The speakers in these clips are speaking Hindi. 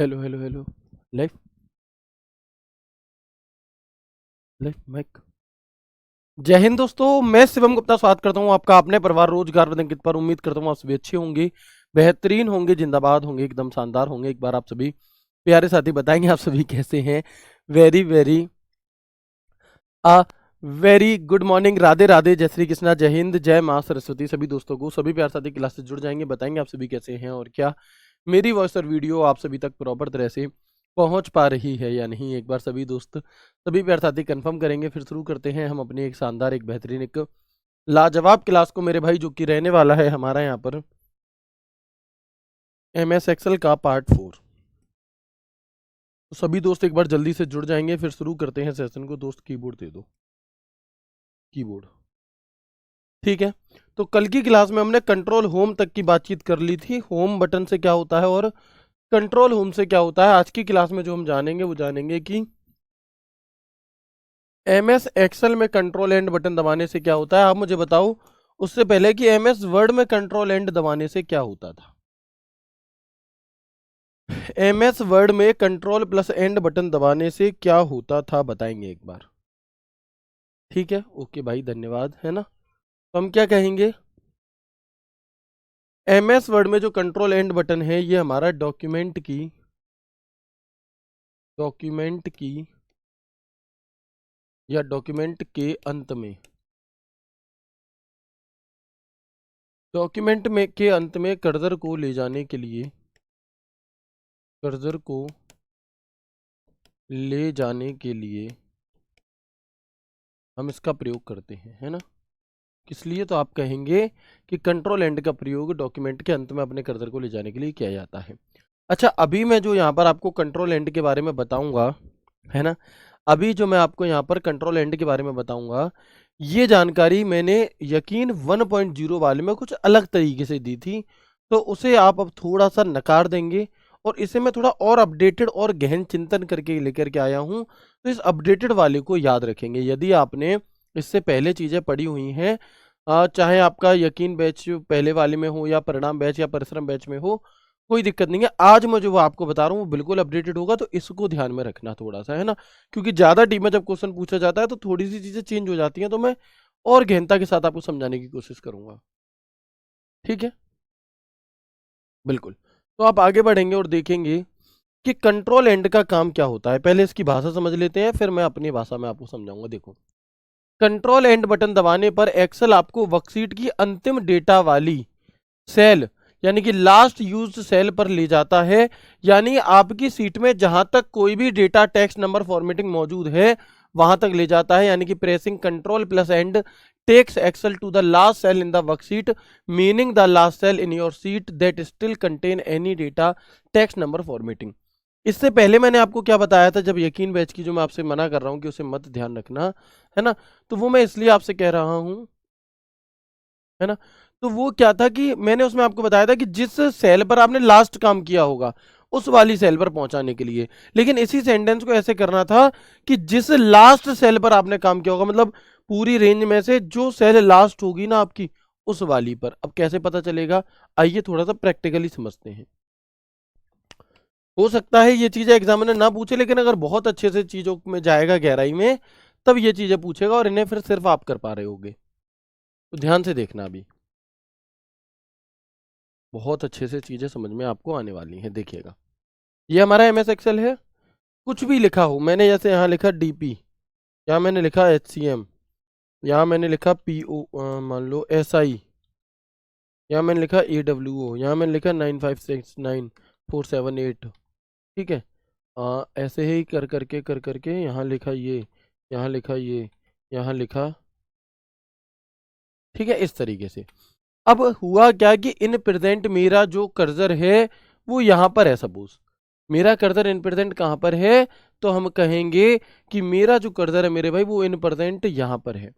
Hello hello hello. Life life mic. Jai Hind दोस्तों, मैं शिवम गुप्ता स्वागत करता हूं आपका अपने परिवार रोजगार बदंकित पर। उम्मीद करता हूं आप सभी अच्छे होंगे, बेहतरीन होंगे, जिंदाबाद होंगे, एकदम शानदार होंगे। एक बार आप सभी प्यारे साथी बताएंगे आप सभी कैसे हैं। Very very a very good morning, Radhe Radhe, जय श्री कृष्णा, जय हिंद, जय माँ सरस्वती। सभी दोस्तों को, सभी प्यारे साथी क्लास से जुड़ जाएंगे, बताएंगे आप सभी कैसे हैं और क्या मेरी वॉइस और वीडियो आप सभी तक प्रॉपर तरह से पहुंच पा रही है या नहीं। एक बार सभी दोस्त, सभी प्यारे साथी कंफर्म करेंगे, फिर शुरू करते हैं हम अपनी एक शानदार, एक बेहतरीन, एक लाजवाब क्लास को मेरे भाई, जो कि रहने वाला है हमारा यहाँ पर MS एक्सेल का पार्ट 4। तो सभी दोस्त एक बार जल्दी से जुड़ जाएंगे, फिर शुरू करते हैं सेशन को। दोस्त कीबोर्ड दे दो, कीबोर्ड। ठीक है, तो कल की क्लास में हमने कंट्रोल होम तक की बातचीत कर ली थी। होम बटन से क्या होता है और कंट्रोल होम से क्या होता है। आज की क्लास में जो हम जानेंगे वो जानेंगे कि MS एक्सेल में कंट्रोल एंड बटन दबाने से क्या होता है। आप मुझे बताओ उससे पहले कि MS वर्ड में कंट्रोल एंड दबाने से क्या होता था। MS वर्ड में कंट्रोल प्लस एंड बटन दबाने से क्या होता था, बताएंगे एक बार। ठीक है, ओके भाई, धन्यवाद, है ना। तो हम क्या कहेंगे, MS वर्ड में जो कंट्रोल एंड बटन है ये हमारा डॉक्यूमेंट की या डॉक्यूमेंट के अंत में, डॉक्यूमेंट में के अंत में कर्सर को ले जाने के लिए, कर्सर को ले जाने के लिए हम इसका प्रयोग करते हैं, है ना। किस लिए, तो आप कहेंगे कि कंट्रोल एंड का प्रयोग डॉक्यूमेंट के अंत में अपने कर्सर को ले जाने के लिए किया जाता है। अच्छा, अभी मैं जो यहाँ पर आपको कंट्रोल एंड के बारे में बताऊंगा, है ना, अभी जो मैं आपको यहाँ पर कंट्रोल एंड के बारे में बताऊंगा, ये जानकारी मैंने यकीन 1.0 वाले में कुछ अलग तरीके से दी थी, तो उसे आप अब थोड़ा सा नकार देंगे और इसे मैं थोड़ा और अपडेटेड और गहन चिंतन करके लेकर के आया हूँ। तो इस अपडेटेड वाले को याद रखेंगे। यदि आपने इससे पहले चीज़ें पढ़ी हुई हैं, चाहे आपका यकीन बैच पहले वाले में हो या परिणाम बैच या परिश्रम बैच में हो, कोई दिक्कत नहीं है। आज मैं जो आपको बता रहा हूँ वो बिल्कुल अपडेटेड होगा, तो इसको ध्यान में रखना थोड़ा सा, है ना। क्योंकि ज़्यादा डीप में जब क्वेश्चन पूछा जाता है तो थोड़ी सी चीज़ें चेंज हो जाती हैं, तो मैं और गहनता के साथ आपको समझाने की कोशिश करूंगा। ठीक है, बिल्कुल। तो आप आगे बढ़ेंगे और देखेंगे कि कंट्रोल एंड का काम क्या होता है। पहले इसकी भाषा समझ लेते हैं, फिर मैं अपनी भाषा में आपको समझाऊंगा। देखो, कंट्रोल एंड बटन दबाने पर एक्सेल आपको वर्कशीट की अंतिम डेटा वाली सेल, यानी कि लास्ट यूज्ड सेल पर ले जाता है। यानी आपकी सीट में जहां तक कोई भी डेटा, टेक्स्ट, नंबर फॉर्मेटिंग मौजूद है वहां तक ले जाता है। यानी कि pressing control plus and takes Excel to the last cell in the worksheet, meaning the last cell in your sheet that still contain any data, text, number formatting. इससे पहले मैंने आपको क्या बताया था, जब यकीन बैच की जो मैं आपसे मना कर रहा हूं कि उसे मत ध्यान रखना, है ना, तो वो मैं इसलिए आपसे कह रहा हूं, है ना। तो वो क्या था कि मैंने उसमें आपको बताया था कि जिस सेल पर आपने लास्ट काम किया होगा उस वाली सेल पर पहुंचाने के लिए। लेकिन इसी सेंटेंस को ऐसे करना था कि जिस लास्ट सेल पर आपने काम किया होगा, मतलब पूरी रेंज में से जो सेल लास्ट होगी ना आपकी, उस वाली पर। अब कैसे पता चलेगा, आइए थोड़ा सा प्रैक्टिकली समझते हैं। हो सकता है ये चीजें एग्जामिनर ना पूछे, लेकिन अगर बहुत अच्छे से चीजों में जाएगा गहराई में, तब ये चीजें पूछेगा और इन्हें फिर सिर्फ आप कर पा रहे होगे। तो ध्यान से देखना, अभी बहुत अच्छे से चीजें समझ में आपको आने वाली हैं, देखिएगा। ये हमारा MS एक्सेल है। कुछ भी लिखा हो, मैंने जैसे यहाँ लिखा DP, यहाँ मैंने लिखा HCM, यहाँ मैंने लिखा PO, मान लो SI, यहाँ मैंने लिखा AWO, यहाँ मैंने लिखा 9569478। ठीक है, ऐसे ही कर करके यहाँ लिखा ये, यहाँ लिखा ये, यहाँ लिखा। ठीक है, इस तरीके से। अब हुआ क्या कि इन प्रेजेंट मेरा जो कर्सर है वो यहाँ पर है। सपोज मेरा कर्सर इन प्रेजेंट कहाँ पर है, तो हम कहेंगे कि मेरा जो कर्सर है मेरे भाई, वो इन प्रेजेंट यहाँ पर है।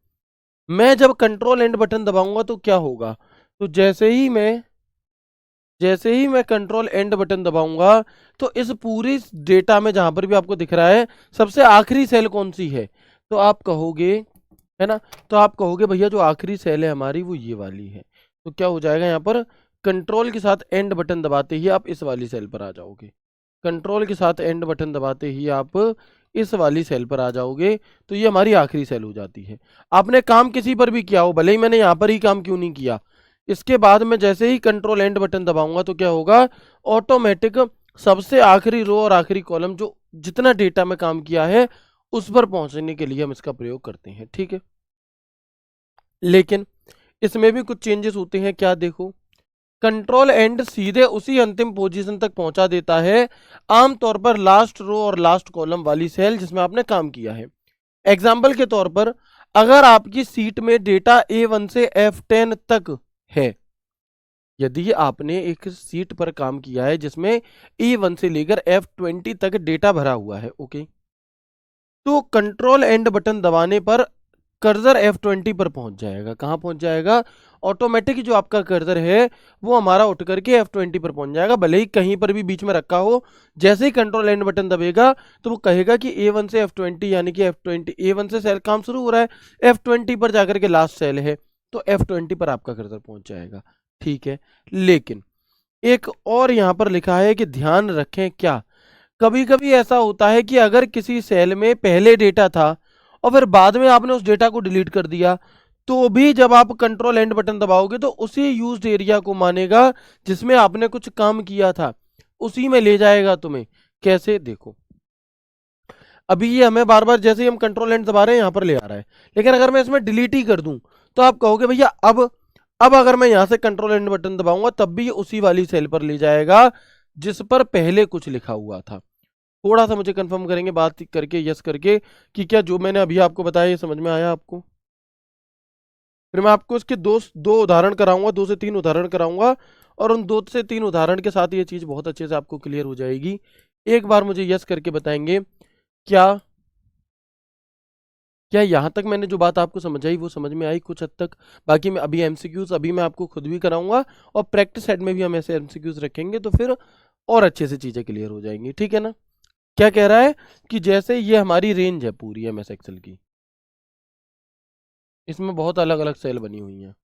मैं जब कंट्रोल एंड बटन दबाऊंगा तो क्या होगा, तो जैसे ही मैं कंट्रोल एंड बटन दबाऊंगा, तो इस पूरी डेटा में जहां पर भी आपको दिख रहा है सबसे आखिरी सेल कौन सी है, तो आप कहोगे, है ना, तो आप कहोगे भैया जो आखिरी सेल है हमारी वो ये वाली है। तो क्या हो जाएगा, यहाँ पर कंट्रोल के साथ एंड बटन दबाते ही आप इस वाली सेल पर आ जाओगे। कंट्रोल के साथ एंड बटन दबाते ही आप इस वाली सेल पर आ जाओगे, तो ये हमारी आखिरी सेल हो जाती है। आपने काम किसी पर भी किया हो, भले ही मैंने यहाँ पर ही काम क्यों नहीं किया, इसके बाद में जैसे ही कंट्रोल एंड बटन दबाऊंगा तो क्या होगा, ऑटोमेटिक सबसे आखिरी रो और आखिरी कॉलम जो जितना डेटा में काम किया है उस पर पहुंचने के लिए हम इसका प्रयोग करते हैं। ठीक है, लेकिन इसमें भी कुछ चेंजेस होते हैं। क्या देखो, कंट्रोल एंड सीधे उसी अंतिम पोजीशन तक पहुंचा देता है, आमतौर पर लास्ट रो और लास्ट कॉलम वाली सेल जिसमें आपने काम किया है। एग्जाम्पल के तौर पर, अगर आपकी सीट में डेटा A1 से F10 तक है, यदि आपने एक सीट पर काम किया है जिसमें E1 से लेकर F20 तक डेटा भरा हुआ है, ओके, तो कंट्रोल एंड बटन दबाने पर कर्सर F20 पर पहुंच जाएगा। कहां पहुंच जाएगा, ऑटोमेटिक जो आपका कर्सर है वो हमारा उठ करके F20 पर पहुंच जाएगा, भले ही कहीं पर भी बीच में रखा हो। जैसे ही कंट्रोल एंड बटन दबेगा तो वो कहेगा कि A1 से F20, यानी कि F20 A1 से सेल काम शुरू हो रहा है, F20 पर जाकर के लास्ट सेल है, तो F20 पर आपका कर्सर पहुंच जाएगा। ठीक है, लेकिन एक और यहां पर लिखा है कि ध्यान रखें, क्या कभी कभी ऐसा होता है कि अगर किसी सेल में पहले डेटा था और फिर बाद में आपने उस डेटा को डिलीट कर दिया, तो भी जब आप कंट्रोल एंड बटन दबाओगे तो उसी यूज्ड एरिया को मानेगा जिसमें आपने कुछ काम किया था, उसी में ले जाएगा तुम्हें। कैसे, देखो, अभी ये हमें बार बार जैसे ही हम कंट्रोल एंड दबा रहे हैं यहां पर ले आ रहा है, लेकिन अगर मैं इसमें डिलीट ही कर दूं तो आप कहोगे भैया अब अगर मैं यहां से कंट्रोल एंड बटन दबाऊंगा तब भी ये उसी वाली सेल पर ले जाएगा जिस पर पहले कुछ लिखा हुआ था। थोड़ा सा मुझे कंफर्म करेंगे बात करके, यस करके, कि क्या जो मैंने अभी आपको बताया ये समझ में आया आपको। फिर मैं आपको इसके दो दो उदाहरण कराऊंगा, 2 से 3 उदाहरण कराऊंगा, और उन 2 से 3 उदाहरण के साथ ये चीज बहुत अच्छे से आपको क्लियर हो जाएगी। एक बार मुझे यस करके बताएंगे, क्या क्या यहां तक मैंने जो बात आपको समझाई वो समझ में आई कुछ हद तक। बाकी मैं अभी एमसीक्यूज अभी मैं आपको खुद भी कराऊंगा, और प्रैक्टिस सेट में भी हम ऐसे एमसीक्यूज रखेंगे, तो फिर और अच्छे से चीजें क्लियर हो जाएंगी। ठीक है ना। क्या कह रहा है कि जैसे ये हमारी रेंज है पूरी एमएस एक्सेल की, इसमें बहुत अलग अलग सेल बनी हुई हैं।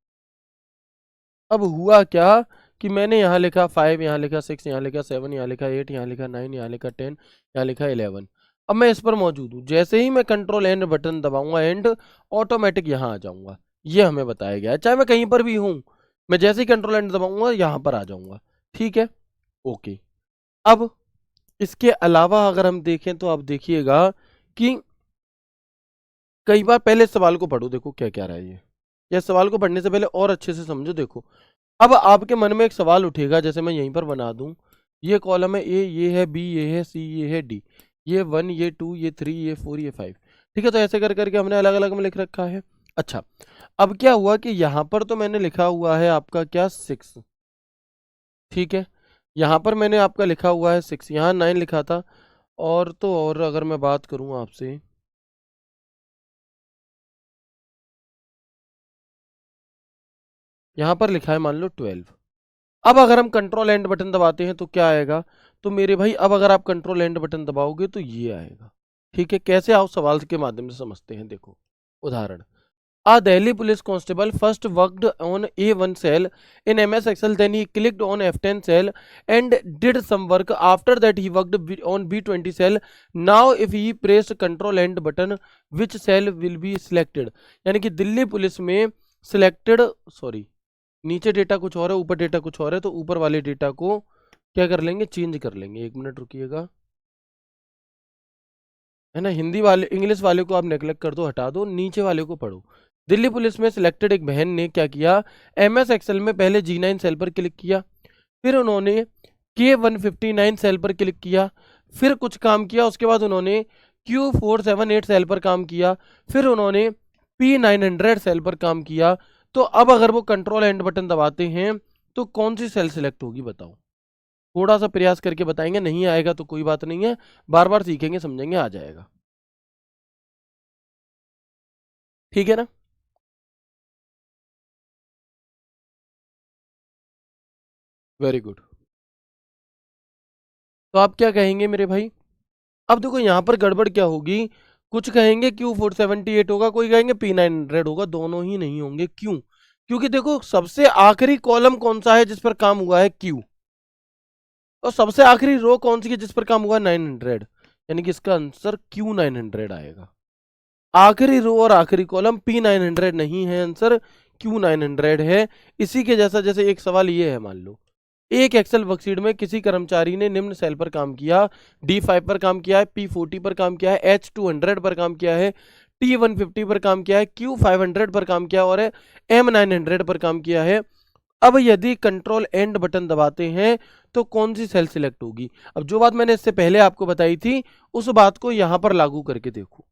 अब हुआ क्या कि मैंने यहाँ लिखा 5, यहाँ लिखा 6, यहाँ लिखा 7, यहाँ लिखा 8, यहाँ लिखा 9, यहाँ लिखा 10, यहाँ लिखा 11। अब मैं इस पर मौजूद हूँ, जैसे ही मैं कंट्रोल एंड बटन दबाऊंगा एंड ऑटोमेटिक यहाँ आ जाऊंगा। ये हमें बताया गया है, चाहे मैं कहीं पर भी हूँ, मैं जैसे ही कंट्रोल एंड दबाऊंगा यहाँ पर आ जाऊंगा। ठीक है, ओके। अब इसके अलावा अगर हम देखें तो आप देखिएगा कि कई बार, पहले इस सवाल को पढ़ो, देखो क्या क्या रहा है ये। या सवाल को पढ़ने से पहले और अच्छे से समझो। देखो, अब आपके मन में एक सवाल उठेगा, जैसे मैं यहीं पर बना दूं, ये कॉलम है ए, ये है बी, ये है सी, ये है डी, ये 1, ये 2, ये 3, ये 4, ये 5। ठीक है, तो ऐसे कर करके हमने अलग अलग में लिख रखा है। अच्छा, अब क्या हुआ कि यहाँ पर तो मैंने लिखा हुआ है आपका क्या 6, ठीक है, यहाँ पर मैंने आपका लिखा हुआ है 6, यहाँ 9 लिखा था, और तो और अगर मैं बात करूँ आपसे, यहाँ पर लिखा है मान लो 12। अब अगर हम कंट्रोल एंड बटन दबाते हैं तो क्या आएगा, तो मेरे भाई अब अगर आप कंट्रोल एंड बटन दबाओगे तो ये आएगा। ठीक है, कैसे आओ सवाल के माध्यम से समझते हैं। देखो, उदाहरण, A Delhi police constable first worked on A1 cell in MS Excel, then he clicked on F10 cell and did some work. After that he worked on B20 cell. Now if he pressed control end button, which cell will be selected? यानी कि दिल्ली पुलिस में selected, सॉरी, नीचे डेटा कुछ और है, ऊपर डेटा कुछ और है, तो ऊपर वाले डेटा को क्या कर लेंगे, चेंज कर लेंगे। एक मिनट रुकिएगा, है ना। हिंदी वाले, इंग्लिश वाले को आप नेग्लेक्ट कर दो, हटा दो, नीचे वाले को पढ़ो। दिल्ली पुलिस में सिलेक्टेड एक बहन ने क्या किया, एमएस एक्सेल में पहले G9 सेल पर क्लिक किया, फिर उन्होंने K159 सेल पर क्लिक किया, फिर कुछ काम किया, उसके बाद उन्होंने Q478 सेल पर काम किया, फिर उन्होंने P900 सेल पर काम किया। तो अब अगर वो कंट्रोल एंड बटन दबाते हैं तो कौन सी सेल सिलेक्ट होगी बताओ। थोड़ा सा प्रयास करके बताएंगे, नहीं आएगा तो कोई बात नहीं है, बार बार सीखेंगे समझेंगे, आ जाएगा। ठीक है ना। Very good. तो आप क्या कहेंगे मेरे भाई। अब देखो यहाँ पर गड़बड़ क्या होगी, कुछ कहेंगे Q478 होगा, कोई कहेंगे P900 होगा, दोनों ही नहीं होंगे। क्यों, क्योंकि देखो सबसे आखिरी कॉलम कौन सा है जिस पर काम हुआ है, Q। और सबसे आखिरी रो कौन सी है जिस पर काम हुआ 900, यानी कि इसका आंसर Q900 आएगा। आखिरी रो और आखिरी कॉलम P900 नहीं है, आंसर Q900 है। इसी के जैसा जैसे एक सवाल ये है, मान लो एक एक्सेल वर्कशीट में किसी कर्मचारी ने निम्न सेल पर काम किया, D5 पर काम किया है, P40 पर काम किया है, H200 पर काम किया है, T150 पर काम किया है, Q500 पर काम किया और M900 पर काम किया है। अब यदि कंट्रोल एंड बटन दबाते हैं तो कौन सी सेल सिलेक्ट होगी? अब जो बात मैंने इससे पहले आपको बताई थी उस बात को यहां पर लागू करके देखो,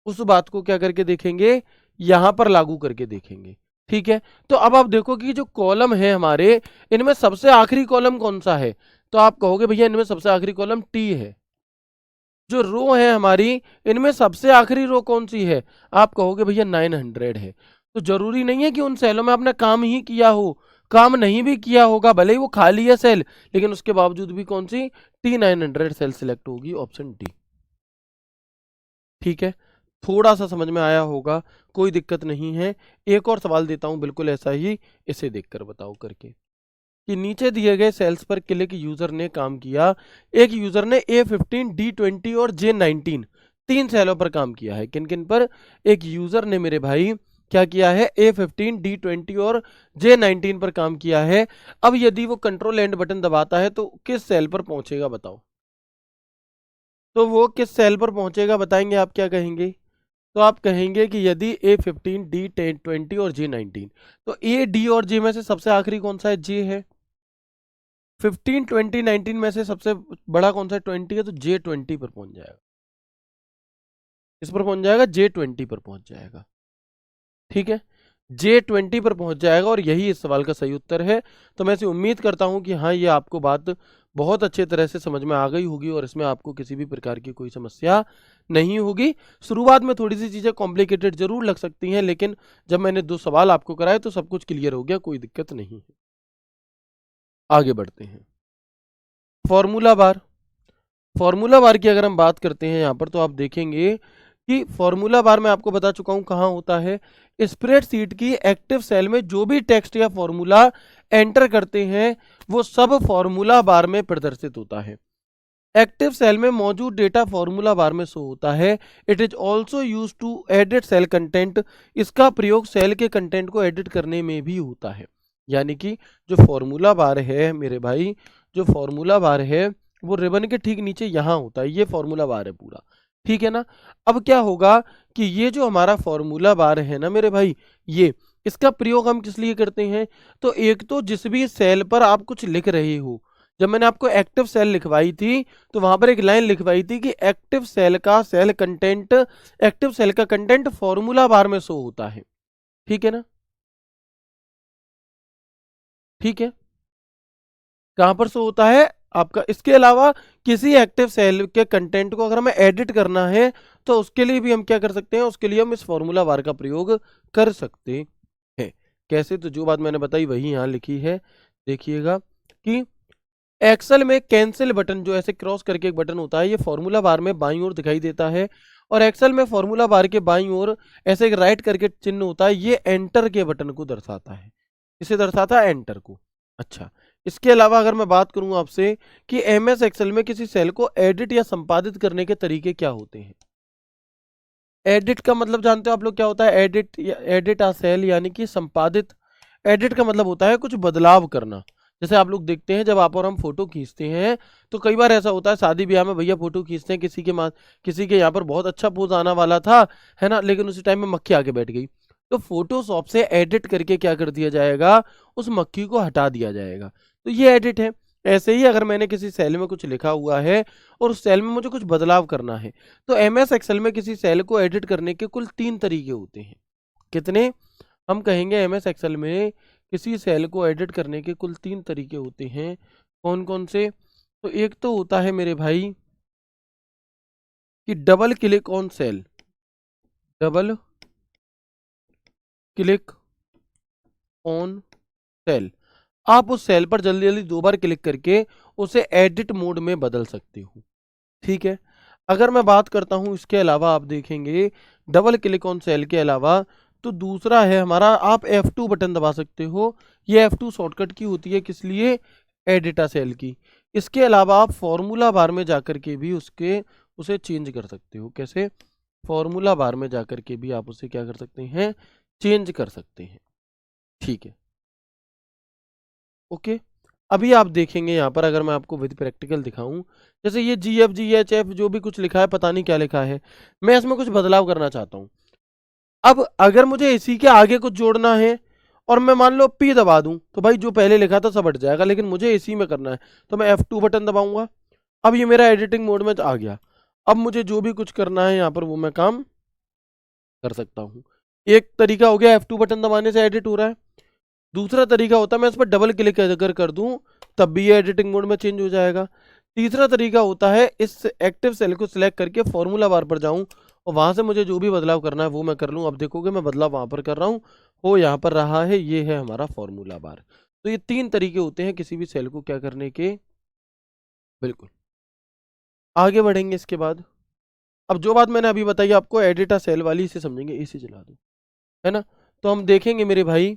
उस बात को क्या करके देखेंगे, यहां पर लागू करके देखेंगे। ठीक है, तो अब आप देखो कि जो कॉलम है हमारे, इनमें सबसे आखिरी कॉलम कौन सा है? तो आप कहोगे भैया इनमें सबसे आखिरी कॉलम टी है। जो रो है हमारी, इनमें सबसे आखिरी रो कौन सी है? आप कहोगे भैया 900 है। तो जरूरी नहीं है कि उन सेलों में आपने काम ही किया हो, काम नहीं भी किया होगा, भले ही वो खाली है सेल, लेकिन उसके बावजूद भी कौन सी T900 सेल सिलेक्ट होगी, ऑप्शन डी। ठीक है, थोड़ा सा समझ में आया होगा, कोई दिक्कत नहीं है। एक और सवाल देता हूं बिल्कुल ऐसा ही, इसे देखकर बताओ करके कि नीचे दिए गए सेल्स पर क्लिक यूजर ने काम किया। एक यूजर ने A15, D20 और J19 तीन सेलों पर काम किया है। किन किन पर? एक यूजर ने मेरे भाई क्या किया है, A15, D20 और J19 पर काम किया है। अब यदि वो कंट्रोल एंड बटन दबाता है तो किस सेल पर पहुंचेगा बताओ? तो वो किस सेल पर पहुंचेगा बताएंगे, आप क्या कहेंगे? तो आप कहेंगे कि यदि A15, D20 और J19, तो A, D और J में से सबसे आखिरी कौन सा है? J है। 15, 20, 19 में से सबसे बड़ा कौन सा? 20 है, तो J20 पर पहुंच जाएगा। इस पर पहुंच जाएगा, J20 पर पहुंच जाएगा। ठीक है, J20 पर पहुंच जाएगा और यही इस सवाल का सही उत्तर है। तो मैं इसे उम्मीद करता हूं कि हाँ, ये आपको बात बहुत अच्छे तरह से समझ में आ गई होगी और इसमें आपको किसी भी प्रकार की कोई समस्या नहीं होगी। शुरुआत में थोड़ी सी चीज़ें कॉम्प्लिकेटेड जरूर लग सकती हैं, लेकिन जब मैंने 2 सवाल आपको कराए तो सब कुछ क्लियर हो गया, कोई दिक्कत नहीं है। आगे बढ़ते हैं। फॉर्मूला बार, फॉर्मूला बार की अगर हम बात करते हैं यहाँ पर, तो आप देखेंगे कि फॉर्मूला बार मैं आपको बता चुका हूँ कहाँ होता है। स्प्रेडशीट की एक्टिव सेल में जो भी टेक्स्ट या फॉर्मूला एंटर करते हैं वो सब फॉर्मूला बार में प्रदर्शित होता है। एक्टिव सेल में मौजूद डेटा फॉर्मूला बार में शो होता है। It is also use to edit cell content, इसका प्रयोग सेल के कंटेंट को एडिट करने में भी होता है। यानी कि जो फॉर्मूला बार है मेरे भाई, जो फॉर्मूला बार है वो रिबन के ठीक नीचे यहाँ होता है, ये फॉर्मूला बार है पूरा। ठीक है ना? अब क्या होगा कि ये जो हमारा फॉर्मूला बार है ना मेरे भाई, ये इसका प्रयोग हम किस लिए करते हैं? तो एक तो जिस भी सेल पर आप कुछ लिख रहे हो, जब मैंने आपको एक्टिव सेल लिखवाई थी तो वहां पर एक लाइन लिखवाई थी कि एक्टिव सेल का सेल कंटेंट, एक्टिव सेल का कंटेंट फॉर्मूला बार में शो होता है। ठीक है ना? ठीक है, कहां पर शो होता है आपका? इसके अलावा किसी एक्टिव सेल के कंटेंट को अगर हमें एडिट करना है तो उसके लिए भी हम क्या कर सकते हैं, उसके लिए हम इस फॉर्मूला बार का प्रयोग कर सकते हैं। कैसे? तो जो बात मैंने बताई वही यहां लिखी है, देखिएगा कि एक्सेल में कैंसिल बटन जो ऐसे क्रॉस करके एक बटन होता है, ये फॉर्मूला बार में बाईं ओर दिखाई देता है। और एक्सेल में फॉर्मूला बार के बाईं ओर ऐसे एक राइट करके चिन्ह होता है, ये एंटर के बटन को दर्शाता है। इसे दर्शाता है एंटर को। अच्छा, इसके अलावा अगर मैं बात करूं आपसे कि एमएस एक्सेल में किसी सेल को एडिट या संपादित करने के तरीके क्या होते हैं? एडिट का मतलब जानते हो आप लोग क्या होता है? एडिट या एडिट आ सेल यानी कि संपादित। एडिट का मतलब होता है कुछ बदलाव करना। जैसे आप लोग देखते हैं जब आप और हम फोटो खींचते हैं तो कई बार ऐसा होता है, शादी ब्याह में भैया फोटो खींचते हैं, किसी के यहाँ पर बहुत अच्छा पोज आना वाला था, है ना, लेकिन उसी टाइम में मक्खी आके बैठ गई, तो फोटोशॉप से एडिट करके क्या कर दिया जाएगा, उस मक्खी को हटा दिया जाएगा। तो ये एडिट है। ऐसे ही अगर मैंने किसी सेल में कुछ लिखा हुआ है और उस सेल में मुझे कुछ बदलाव करना है, तो एमएस एक्सेल में किसी सेल को एडिट करने के कुल 3 तरीके होते हैं। कितने? हम कहेंगे एमएस एक्सेल में किसी सेल को एडिट करने के कुल 3 तरीके होते हैं। कौन कौन से? तो एक तो होता है मेरे भाई कि double click on sale, double click on sale. आप उस सेल पर जल्दी जल्दी 2 बार क्लिक करके उसे एडिट मोड में बदल सकते हो। ठीक है, अगर मैं बात करता हूं इसके अलावा, आप देखेंगे डबल क्लिक ऑन सेल के अलावा तो दूसरा है हमारा, आप F2 बटन दबा सकते हो। ये F2 शॉर्टकट की होती है, किस लिए? एडिटा सेल की। इसके अलावा आप फॉर्मूला बार में जाकर के भी उसे चेंज कर सकते हो। कैसे? फॉर्मूला बार में जाकर के भी आप उसे क्या कर सकते हैं, चेंज कर सकते हैं। ठीक है, ओके। अभी आप देखेंगे यहाँ पर, अगर मैं आपको विद प्रैक्टिकल दिखाऊं, जैसे ये GF जो भी कुछ लिखा है, पता नहीं क्या लिखा है, मैं इसमें कुछ बदलाव करना चाहता हूँ। अब अगर मुझे इसी के आगे कुछ जोड़ना है और मैं मान लो P दबा दूं, तो भाई जो पहले लिखा था सब हट जाएगा, लेकिन मुझे इसी में करना है तो मैं F2 बटन दबाऊंगा। अब ये मेरा एडिटिंग मोड में आ गया। अब मुझे जो भी कुछ करना है यहाँ पर वो मैं काम कर सकता हूँ। एक तरीका हो गया F2 बटन दबाने से एडिट हो रहा है। दूसरा तरीका होता है मैं इस पर डबल क्लिक अगर कर दूं तब भी ये एडिटिंग मोड में चेंज हो जाएगा। तीसरा तरीका होता है इस एक्टिव सेल को सिलेक्ट करके फॉर्मूला बार पर जाऊं और वहां से मुझे जो भी बदलाव करना है वो मैं कर लूं। अब देखोगे मैं बदलाव वहां पर कर रहा हूं, वो यहाँ पर रहा है, ये है हमारा फॉर्मूला बार। तो ये 3 तरीके होते हैं किसी भी सेल को क्या करने के। बिल्कुल, आगे बढ़ेंगे इसके बाद। अब जो बात मैंने अभी बताई आपको एडिटा सेल वाली, इसे समझेंगे, इसे चला दो, है ना। तो हम देखेंगे मेरे भाई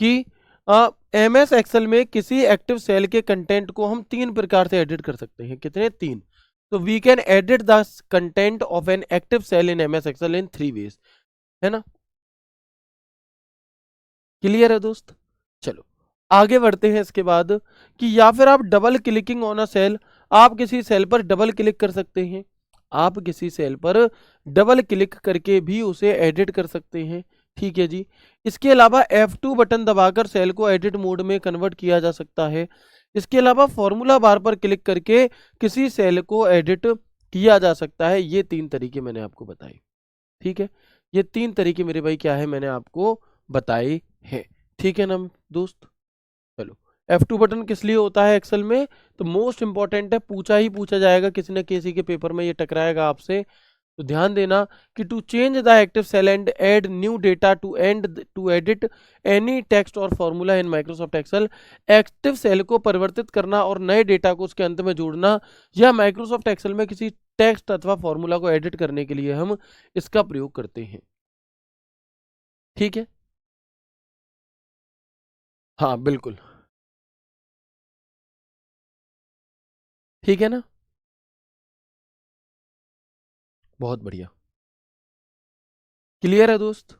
कि MS एक्सेल में किसी एक्टिव सेल के कंटेंट को हम 3 प्रकार से एडिट कर सकते हैं। कितने? 3। तो we can edit the content of an active cell in MS Excel in 3 ways, है ना। क्लियर है दोस्त? चलो आगे बढ़ते हैं इसके बाद कि या फिर आप double clicking on a cell, आप किसी सेल पर डबल क्लिक कर सकते हैं। आप किसी सेल पर डबल क्लिक करके भी उसे एडिट कर सकते हैं। ठीक है जी। इसके अलावा F2 बटन दबाकर सेल को एडिट मोड में कन्वर्ट किया जा सकता है। इसके अलावा फॉर्मूला बार पर क्लिक करके किसी सेल को एडिट किया जा सकता है। ये 3 तरीके मैंने आपको बताए। ठीक है, ये 3 तरीके मेरे भाई क्या है, मैंने आपको बताए हैं। ठीक है ना दोस्त। चलो, F2 बटन किस लिए होता है एक्सेल में? तो मोस्ट इंपॉर्टेंट है, पूछा ही पूछा जाएगा, किसी न किसी के पेपर में ये टकराएगा आपसे। तो ध्यान देना कि to change the active cell and add new data to edit any text और formula in Microsoft Excel. Active cell को परिवर्तित करना और नए डेटा को उसके अंत में जोड़ना, या माइक्रोसॉफ्ट एक्सेल में किसी टेक्स्ट अथवा फॉर्मूला को एडिट करने के लिए हम इसका प्रयोग करते हैं। ठीक है, हाँ बिल्कुल, ठीक है ना, बहुत बढ़िया। क्लियर है दोस्त?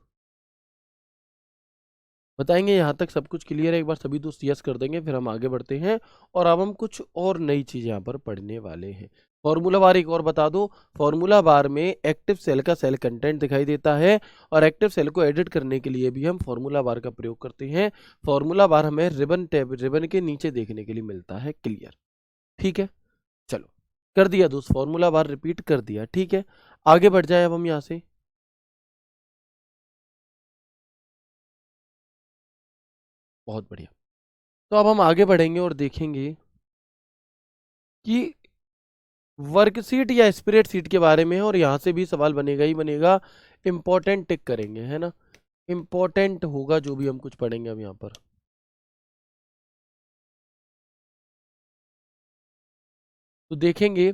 बताएंगे यहाँ तक सब कुछ क्लियर है? एक बार सभी दोस्त यस कर देंगे, फिर हम आगे बढ़ते हैं और अब हम कुछ और नई चीज़ यहाँ पर पढ़ने वाले हैं। फॉर्मूला बार एक और बता दो। फॉर्मूला बार में एक्टिव सेल का सेल कंटेंट दिखाई देता है और एक्टिव सेल को एडिट करने के लिए भी हम फॉर्मूला बार का प्रयोग करते हैं। फॉर्मूला बार हमें रिबन के नीचे देखने के लिए मिलता है। क्लियर? ठीक है, चलो कर दिया दोस्त, फॉर्मूला बार रिपीट कर दिया। ठीक है, आगे बढ़ जाए अब हम यहाँ से। बहुत बढ़िया। तो अब हम आगे बढ़ेंगे और देखेंगे कि वर्कशीट या स्प्रेडशीट के बारे में है, और यहाँ से भी सवाल बनेगा ही बनेगा। इंपॉर्टेंट टिक करेंगे, है ना, इंपॉर्टेंट होगा जो भी हम कुछ पढ़ेंगे अब यहाँ पर। तो देखेंगे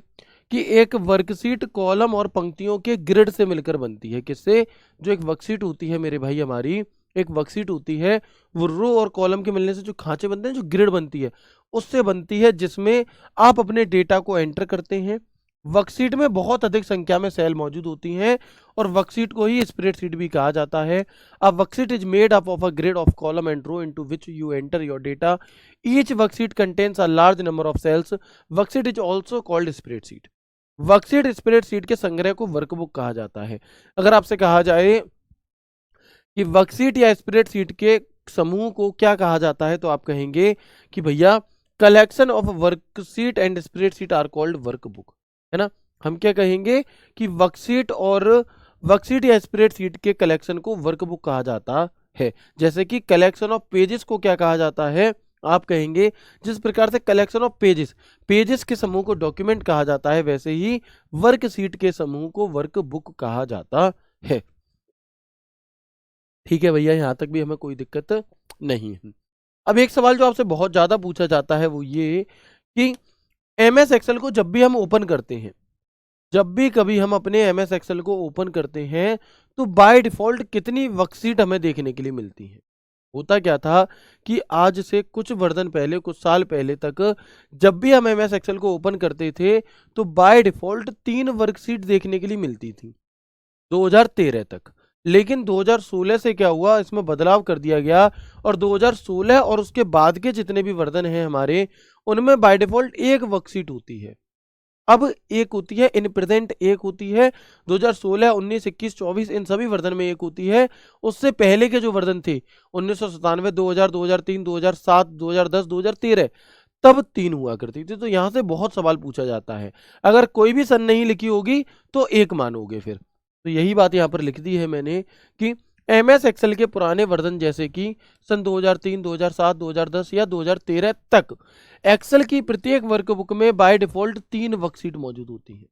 कि एक वर्कशीट कॉलम और पंक्तियों के ग्रिड से मिलकर बनती है। किससे? जो एक वर्कशीट होती है मेरे भाई, हमारी एक वर्कशीट होती है, वो रो और कॉलम के मिलने से जो खांचे बनते हैं, जो ग्रिड बनती है, उससे बनती है, जिसमें आप अपने डेटा को एंटर करते हैं। वर्कशीट में बहुत अधिक संख्या में सेल मौजूद होती हैं और वर्कशीट को ही स्प्रेडशीट भी कहा जाता है। A worksheet is made up of a grid of column and row into which you enter your data. Each worksheet contains a large number of cells. Worksheet is also called spreadsheet. Worksheet spreadsheet के संग्रह को वर्कबुक कहा जाता है। अगर आपसे कहा जाए कि वर्कशीट या स्प्रेडशीट के समूह को क्या कहा जाता है, तो आप कहेंगे कि भैया collection of worksheet and spreadsheet are called workbook, है ना। हम क्या कहेंगे कि वर्कशीट या स्प्रेडशीट के कलेक्शन को वर्कबुक कहा जाता है। जैसे कि कलेक्शन ऑफ पेजेस को क्या कहा जाता है, आप कहेंगे, जिस प्रकार से कलेक्शन ऑफ पेजेस के समूह को डॉक्यूमेंट कहा जाता है, वैसे ही वर्कशीट के समूह को वर्कबुक कहा जाता है। ठीक है भैया, यहां तक भी हमें कोई दिक्कत नहीं है। अब एक सवाल जो आपसे बहुत ज्यादा पूछा जाता है वो ये कि MS एक्सेल को जब भी हम ओपन करते हैं, जब भी कभी हम अपने MS एक्सेल को ओपन करते हैं, तो बाय डिफॉल्ट कितनी वर्कशीट हमें देखने के लिए मिलती है? होता क्या था कि आज से कुछ वर्जन पहले, कुछ साल पहले तक जब भी हम एमएस एक्सेल को ओपन करते थे तो बाय डिफॉल्ट 3 वर्कशीट देखने के लिए मिलती थी 2013 तक। लेकिन 2016 से क्या हुआ, इसमें बदलाव कर दिया गया और 2016 और उसके बाद के जितने भी वर्जन हैं हमारे, उनमें बाय डिफॉल्ट एक वर्कशीट होती है। अब एक होती है इन प्रेजेंट, एक होती है 2016, 19, 21, 24, इन सभी वर्जन में एक होती है। उससे पहले के जो वर्जन थे 1997, 2000, 2003, 2007, 2010, 2013, तब 3 हुआ करती थी। तो यहां से बहुत सवाल पूछा जाता है, अगर कोई भी सन नहीं लिखी होगी तो एक मानोगे फिर। तो यही बात यहाँ पर लिख दी है मैंने कि एमएस एक्सेल के पुराने वर्जन जैसे कि सन 2003, 2007, 2010 या 2013 तक एक्सेल की प्रत्येक वर्कबुक में बाय डिफॉल्ट 3 वर्कशीट मौजूद होती है।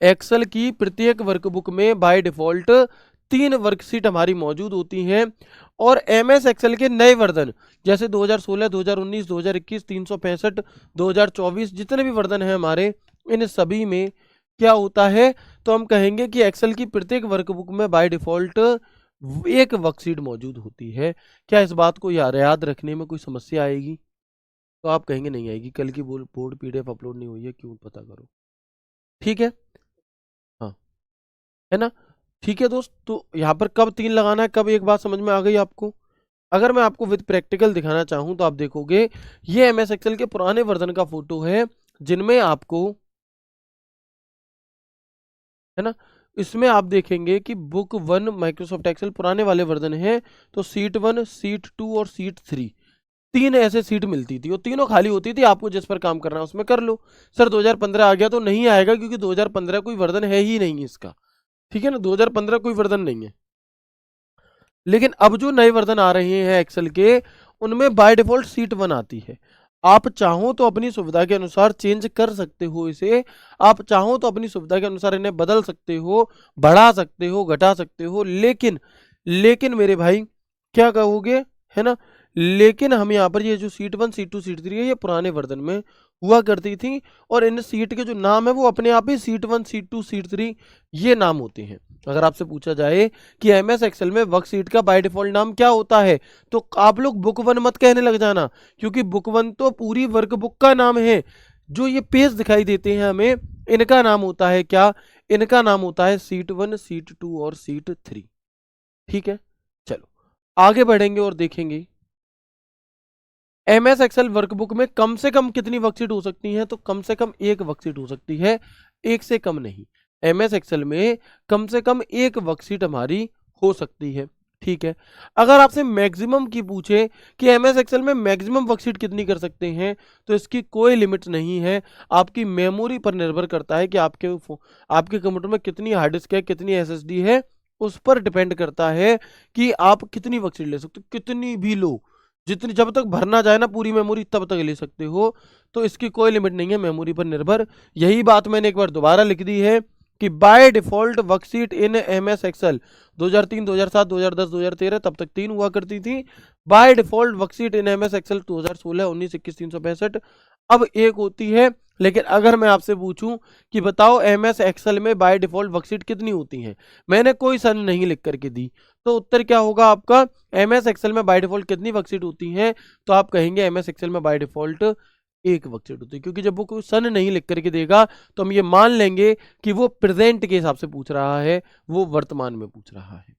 एक्सेल की प्रत्येक वर्कबुक में बाय डिफॉल्ट 3 वर्कशीट हमारी मौजूद होती हैं। और एमएस एक्सेल के नए वर्जन जैसे 2016, 2019, 2021, 365, 2024, जितने भी वर्जन हैं हमारे, इन सभी में क्या होता है, तो हम कहेंगे कि एक्सेल की प्रत्येक वर्कबुक में बाय डिफॉल्ट एक वर्कशीट मौजूद होती है। क्या इस बात को याद रखने में कोई समस्या आएगी? तो आप कहेंगे नहीं आएगी, कल की बोर्ड पीडीएफ अपलोड नहीं हुई है, क्यों, पता करो। ठीक है, हाँ, है ना। ठीक है दोस्त, तो यहाँ पर कब 3 लगाना है, कब, एक बात समझ में आ गई आपको? अगर मैं आपको विद प्रैक्टिकल दिखाना चाहूँ तो आप देखोगे ये एमएस एक्सेल के पुराने वर्जन का फोटो है, जिनमें आपको, है ना, इसमें आप देखेंगे कि बुक 1 माइक्रोसॉफ्ट एक्सेल पुराने वाले वर्जन है, तो सीट 1, सीट 2 और सीट 3, 3 ऐसे सीट मिलती थी और तीनों खाली होती थी, आपको जिस पर काम करना है उसमें कर लो। सर 2015 आ गया तो नहीं आएगा, क्योंकि 2015 कोई वर्जन है ही नहीं इसका। ठीक है ना, 2015 कोई वर्जन नहीं है। लेकिन अब जो नए वर्जन आ रहे हैं एक्सेल के, उनमें बाय डिफॉल्ट सीट 1 आती है। आप चाहो तो अपनी सुविधा के अनुसार चेंज कर सकते हो इसे, आप चाहो तो अपनी सुविधा के अनुसार इन्हें बदल सकते हो, बढ़ा सकते हो, घटा सकते हो, लेकिन लेकिन मेरे भाई क्या कहोगे, है ना, लेकिन हम यहाँ पर ये जो सीट 1, सीट 2, सीट 3 है, ये पुराने वर्जन में हुआ करती थी। और इन सीट के जो नाम है वो अपने आप ही सीट 1, सीट 2, सीट 3 ये नाम होते हैं। अगर आपसे पूछा जाए कि एमएस एक्सेल में वर्कशीट का बाय डिफॉल्ट नाम क्या होता है, तो आप लोग बुक 1 मत कहने लग जाना, क्योंकि बुक 1 तो पूरी वर्कबुक का नाम है। जो ये पेज दिखाई देते हैं हमें, इनका नाम होता है क्या, इनका नाम होता है सीट 1, सीट 2 और सीट 3। ठीक है, चलो आगे बढ़ेंगे और देखेंगे एमएस एक्सेल वर्कबुक में कम से कम कितनी वर्कशीट हो सकती हैं, तो कम से कम एक वर्कशीट हो सकती है, एक से कम नहीं। एमएस एक्सेल में कम से कम एक वर्कशीट हमारी हो सकती है। ठीक है, अगर आपसे मैक्सिमम की पूछे कि एमएस एक्सेल में मैक्सिमम वर्कशीट कितनी कर सकते हैं, तो इसकी कोई लिमिट नहीं है। आपकी मेमोरी पर निर्भर करता है कि आपके कंप्यूटर में कितनी हार्ड डिस्क है, कितनी एसएसडी है, उस पर डिपेंड करता है कि आप कितनी वर्कशीट ले सकते हो, कितनी भी लो, जितनी, जब तक भरना जाए ना पूरी मेमोरी तब तक ले सकते हो। तो इसकी कोई लिमिट नहीं है, मेमोरी पर निर्भर। यही बात मैंने एक बार दोबारा लिख दी है कि by default worksheet in MS Excel 2003, 2007, 2010, 2013, तब तक 3 हुआ करती थी। By default worksheet in MS Excel 2016, 19, 21, 365 अब एक होती है। लेकिन अगर मैं आपसे पूछूं कि बताओ एमएस एक्सेल में बाय डिफॉल्ट वर्कशीट कितनी होती हैं, मैंने कोई सन नहीं लिख करके दी, तो उत्तर क्या होगा आपका, एमएस एक्सेल में बाय डिफॉल्ट कितनी वर्कशीट होती हैं, तो आप कहेंगे एमएस एक्सेल में बाय डिफॉल्ट एक वर्कशीट होती है। क्योंकि जब वो कोई सन नहीं लिख करके देगा तो हम ये मान लेंगे कि वो प्रेजेंट के हिसाब से पूछ रहा है, वो वर्तमान में पूछ रहा है।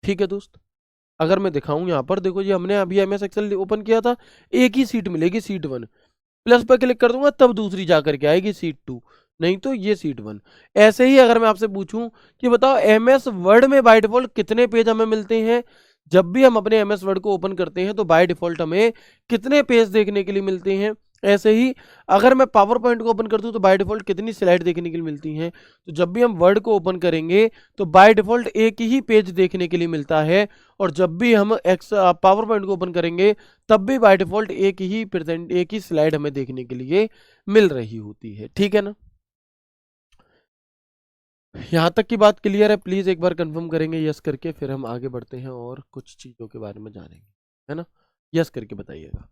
ठीक है दोस्त, अगर मैं दिखाऊं यहाँ पर, देखो जी हमने अभी एमएस एक्सेल ओपन किया था, एक ही सीट मिलेगी, सीट 1, प्लस पर क्लिक कर दूंगा तब दूसरी जा करके आएगी सीट 2, नहीं तो ये सीट 1। ऐसे ही अगर मैं आपसे पूछूं कि बताओ एमएस वर्ड में बाय डिफॉल्ट कितने पेज हमें मिलते हैं, जब भी हम अपने एमएस वर्ड को ओपन करते हैं तो बाय डिफॉल्ट हमें कितने पेज देखने के लिए मिलते हैं। ऐसे ही अगर मैं पावर पॉइंट को ओपन कर दूं तो बाय डिफॉल्ट कितनी स्लाइड देखने के लिए मिलती हैं। तो जब भी हम वर्ड को ओपन करेंगे तो बाय डिफॉल्ट एक ही पेज देखने के लिए मिलता है, और जब भी हम पावर पॉइंट को ओपन करेंगे तब भी बाय डिफॉल्ट एक ही स्लाइड हमें देखने के लिए मिल रही होती है। ठीक है ना, यहाँ तक की बात क्लियर है? प्लीज एक बार कंफर्म करेंगे यस करके, फिर हम आगे बढ़ते हैं और कुछ चीजों के बारे में जानेंगे, है ना। यस करके बताइएगा।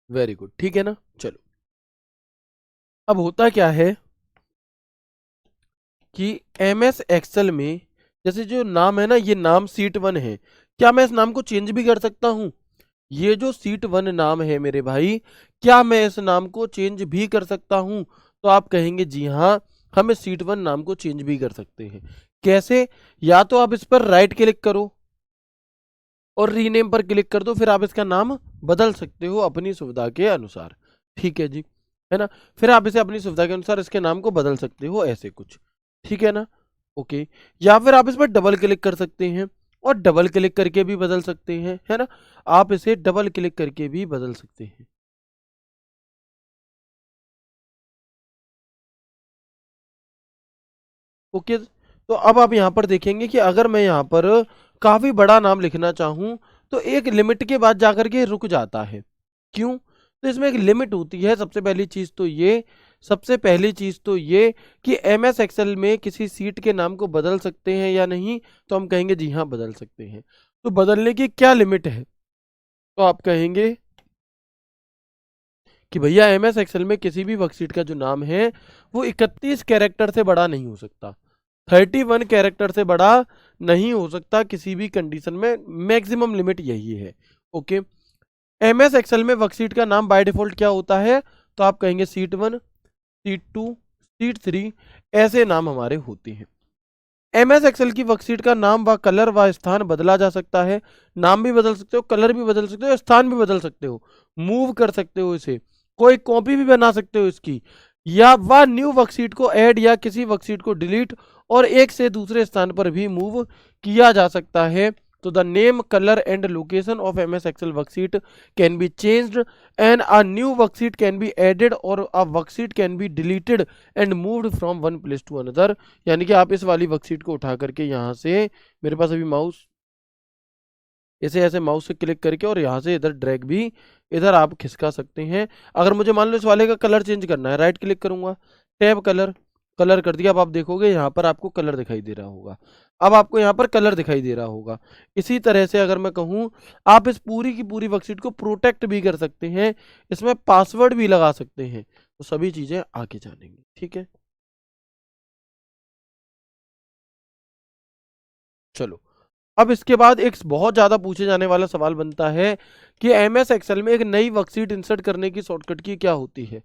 वेरी गुड, ठीक है ना। चलो, अब होता क्या है कि MS एक्सेल में जैसे जो नाम है ना, ये नाम सीट 1 है, क्या मैं इस नाम को चेंज भी कर सकता हूँ? ये जो सीट 1 नाम है मेरे भाई, क्या मैं इस नाम को चेंज भी कर सकता हूँ? तो आप कहेंगे जी हाँ, हम इस सीट 1 नाम को चेंज भी कर सकते हैं। कैसे? या तो आप इस पर राइट क्लिक करो और रीनेम पर क्लिक कर दो, फिर आप इसका नाम बदल सकते हो अपनी सुविधा के अनुसार। ठीक है जी, है ना। फिर आप इसे अपनी सुविधा के अनुसार इसके नाम को बदल सकते हो, ऐसे कुछ। ठीक है ना, ओके। या फिर आप इस पर डबल क्लिक कर सकते हैं और डबल क्लिक करके भी बदल सकते हैं, है ना। आप इसे डबल क्लिक करके भी बदल सकते हैं। ओके, तो अब आप यहाँ पर देखेंगे कि अगर मैं यहाँ पर काफी बड़ा नाम लिखना चाहूँ तो एक लिमिट के बाद जाकर के रुक जाता है। क्यों? तो इसमें एक लिमिट होती है। सबसे पहली चीज तो ये कि MS एक्सेल में किसी सीट के नाम को बदल सकते हैं या नहीं, तो हम कहेंगे जी हाँ, बदल सकते हैं। तो बदलने की क्या लिमिट है? तो आप कहेंगे कि भैया MS एक्सेल में किसी भी वर्कशीट का जो नाम है वो 31 कैरेक्टर से बड़ा नहीं हो सकता, 31 कैरेक्टर से बड़ा नहीं हो सकता किसी भी कंडीशन में। मैक्सिमम लिमिट यही है। ओके, MS एक्सेल में वर्कशीट का नाम बाय डिफॉल्ट क्या होता है? तो आप कहेंगे सीट 1, सीट 2, सीट 3, ऐसे नाम हमारे होते हैं। MS एक्सेल की वर्कशीट का नाम व कलर व स्थान बदला जा सकता है। नाम भी बदल सकते हो, कलर भी बदल सकते हो, स्थान भी बदल सकते हो, मूव कर सकते हो इसे, कोई कॉपी भी बना सकते हो इसकी, या वह न्यू वर्कशीट को ऐड या किसी वर्कशीट को डिलीट और एक से दूसरे स्थान पर भी मूव किया जा सकता है। तो the name, colour and location of MS Excel worksheet can be changed and a new worksheet can be added और a worksheet can be deleted and moved from one place to another. यानी कि आप इस वाली वर्कशीट को उठा करके यहाँ से, मेरे पास अभी माउस, इसे ऐसे माउस से क्लिक करके और यहाँ से इधर ड्रैग भी इधर आप खिसका सकते हैं। अगर मुझे मान लो इस वाले का कलर चेंज करना है, राइट क्लिक करूंगा, टैब कलर, कलर कर दिया। अब आप देखोगे यहाँ पर आपको कलर दिखाई दे रहा होगा। अब आपको यहाँ पर कलर दिखाई दे रहा होगा। इसी तरह से अगर मैं कहूँ, आप इस पूरी की पूरी वर्कशीट को प्रोटेक्ट भी कर सकते हैं, इसमें पासवर्ड भी लगा सकते हैं। तो सभी चीजें आगे जानेंगे, ठीक है। चलो, अब इसके बाद एक बहुत ज़्यादा पूछे जाने वाला सवाल बनता है कि MS एक्सेल में एक नई वर्कशीट इंसर्ट करने की शॉर्टकट की क्या होती है।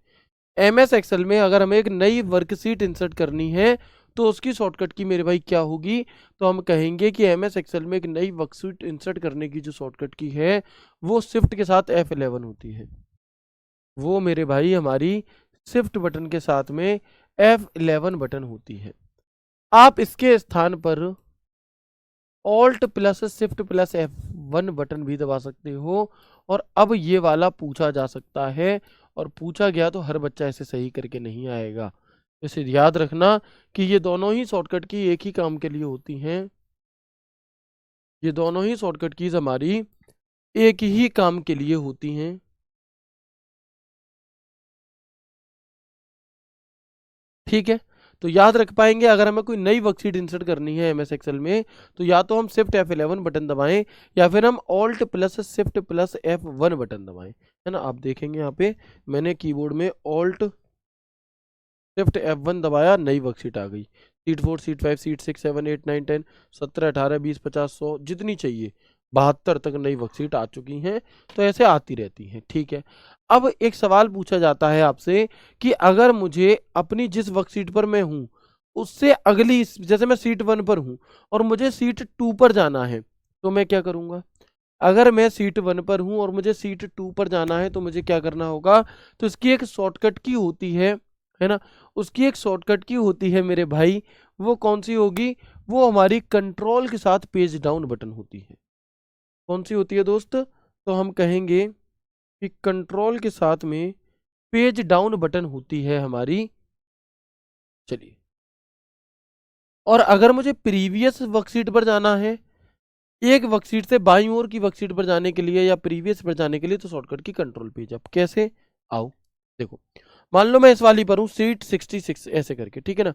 MS एक्सेल में अगर हमें एक नई वर्कशीट इंसर्ट करनी है तो उसकी शॉर्टकट की मेरे भाई क्या होगी? तो हम कहेंगे कि MS एक्सेल में एक नई वर्कशीट इंसर्ट करने की जो शॉर्टकट की है वो शिफ्ट के साथ F11 होती है। वो मेरे भाई हमारी शिफ्ट बटन के साथ में F11 बटन होती है। आप इसके स्थान पर alt plus shift plus F1 button भी दबा सकते हो। और अब ये वाला पूछा जा सकता है, और पूछा गया तो हर बच्चा इसे सही करके नहीं आएगा। इसे याद रखना कि ये दोनों ही शॉर्टकट की एक ही काम के लिए होती हैं। ये दोनों ही शॉर्टकट कीज हमारी एक ही काम के लिए होती हैं। ठीक है, तो याद रख पाएंगे अगर हमें कोई नई वर्कशीट इंसर्ट करनी है MS एक्सेल में, तो या तो हम शिफ्ट F11 बटन दबाएं या फिर हम alt plus shift plus F1 button दबाएं, है ना। आप देखेंगे यहाँ पे मैंने कीबोर्ड में ऑल्ट शिफ्ट F1 दबाया, नई वर्कशीट आ गई। सीट 4, सीट 5, सीट 6, 7, 8, 9, 10, 17, 18, 20, 50, 100, जितनी चाहिए 72 तक नई वर्कशीट आ चुकी हैं। तो ऐसे आती रहती हैं, ठीक है। अब एक सवाल पूछा जाता है आपसे कि अगर मुझे अपनी जिस वर्कशीट पर मैं हूँ उससे अगली, जैसे मैं सीट 1 पर हूँ और मुझे सीट 2 पर जाना है, तो मैं क्या करूँगा? अगर मैं सीट 1 पर हूँ और मुझे सीट 2 पर जाना है तो मुझे क्या करना होगा? तो इसकी एक शॉर्टकट की होती है ना। उसकी एक शॉर्टकट की होती है मेरे भाई, वो कौन सी होगी? वो हमारी कंट्रोल के साथ पेज डाउन बटन होती है। कौन सी होती है दोस्त? तो हम कहेंगे कि कंट्रोल के साथ में पेज डाउन बटन होती है हमारी। चलिए, और अगर मुझे प्रीवियस वर्कशीट पर जाना है, एक वर्कशीट से बाईं ओर की वर्कशीट पर जाने के लिए या प्रीवियस पर जाने के लिए, तो शॉर्टकट की कंट्रोल पेज। अब कैसे? आओ देखो, मान लो मैं इस वाली पर हूँ, सीट 66 ऐसे करके, ठीक है ना।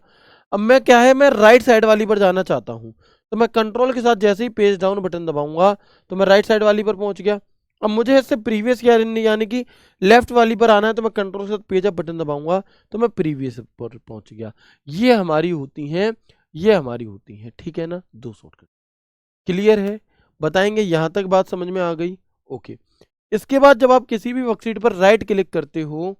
अब मैं क्या है, मैं राइट साइड वाली पर जाना चाहता हूँ, तो मैं कंट्रोल के साथ जैसे ही पेज डाउन बटन दबाऊंगा तो मैं राइट साइड वाली पर पहुंच गया। अब मुझे इससे प्रीवियस यानी कि लेफ्ट वाली पर आना है, तो मैं कंट्रोल से पेज अप बटन दबाऊंगा तो मैं प्रीवियस पर पहुंच गया। ये हमारी होती हैं, ये हमारी होती हैं, ठीक है ना, दो शॉर्टकट। क्लियर है, बताएंगे यहां तक बात समझ में आ गई? ओके। इसके बाद जब आप किसी भी वर्कशीट पर राइट क्लिक करते हो,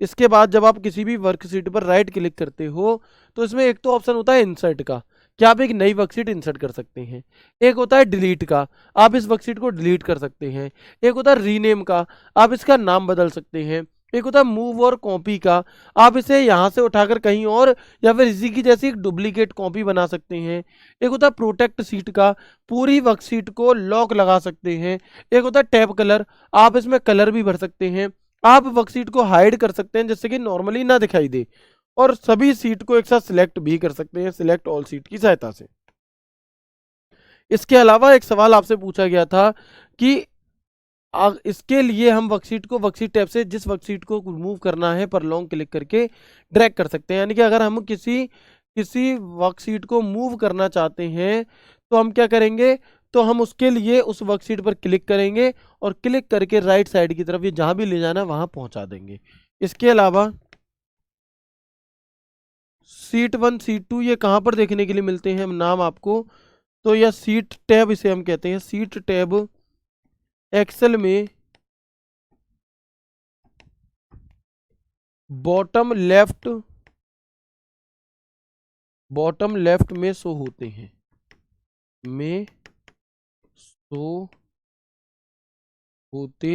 इसके बाद जब आप किसी भी वर्कशीट पर राइट क्लिक करते हो, तो इसमें एक तो ऑप्शन होता है इंसर्ट का, कि आप एक नई वर्कशीट इंसर्ट कर सकते हैं। एक होता है डिलीट का, आप इस वर्कशीट को डिलीट कर सकते हैं। एक होता है रीनेम का, आप इसका नाम बदल सकते हैं। एक होता है मूव और कॉपी का, आप इसे यहाँ से उठाकर कहीं और या फिर इसी की जैसी एक डुप्लीकेट कॉपी बना सकते हैं। एक होता है प्रोटेक्ट सीट का, पूरी वर्कशीट को लॉक लगा सकते हैं। एक होता है टैब कलर, आप इसमें कलर भी भर सकते हैं। आप वर्कशीट को हाइड कर सकते हैं जिससे कि नॉर्मली ना दिखाई दे, और सभी सीट को एक साथ सिलेक्ट भी कर सकते हैं सिलेक्ट ऑल सीट की सहायता से। इसके अलावा एक सवाल आपसे पूछा गया था कि इसके लिए हम वर्कशीट को वर्कशीट टैब से जिस वर्कशीट को रिमूव करना है पर लॉन्ग क्लिक करके ड्रैग कर सकते हैं। यानी कि अगर हम किसी किसी वर्कशीट को मूव करना चाहते हैं तो हम क्या करेंगे, तो हम उसके लिए उस वर्कशीट पर क्लिक करेंगे और क्लिक करके राइट साइड की तरफ ये जहां भी ले जाना है वहां पहुंचा देंगे। इसके अलावा सीट 1 सीट 2 ये कहां पर देखने के लिए मिलते हैं नाम आपको, तो यह सीट टैब इसे हम कहते हैं। सीट टैब एक्सेल में बॉटम लेफ्ट में शो होते हैं, में शो होते